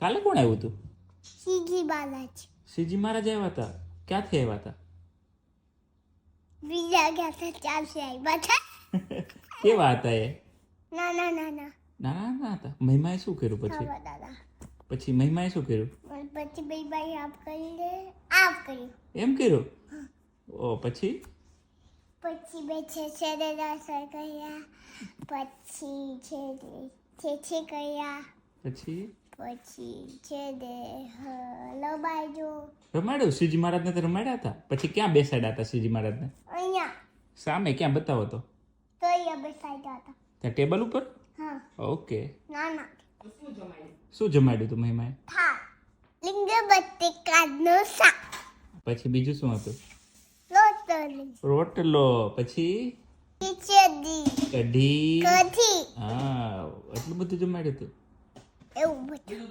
કાલે કોણ આવ્યું હતું? સીજી બાલાજી શ્રીજી મહારાજ આવ્યા હતા. ક્યાંથી આવ્યા હતા? બીજા ક્યાંથી ચાલશે આવ્યા હતા કેવા હતા એ? ના ના ના ના નાના હતા. મહિમાએ શું કર્યું પછી? ખબર દાદા પછી મહિમાએ શું કર્યું? પછી બે ભાઈ આપ કરી લે આપ કર્યું એમ કર્યું? ઓ પછી પછી બે છે રસોઈ કર્યા પછી છે કર્યા પછી પછી છે દે લબાઈજો રમાડ્યું? શ્રીજી મહારાજને તો રમાડ્યા હતા. પછી ક્યાં બેસાડ્યા હતા શ્રીજી મહારાજને? અહીંયા સામે ક્યાં બતાવો તો? તો અહીંયા બેસાડ્યા હતા ત્યાં ટેબલ ઉપર? હા ઓકે. ના ના શું જમાડ્યું તું મહિમાએ? હા લીંગ બટેકાનો શાક પછી બીજું શું હતું? રોટલી રોટલો. પછી ખીચડી કઢી. કઢી હા, એટલું બધું જમાડ્યું હતું. એવું બધું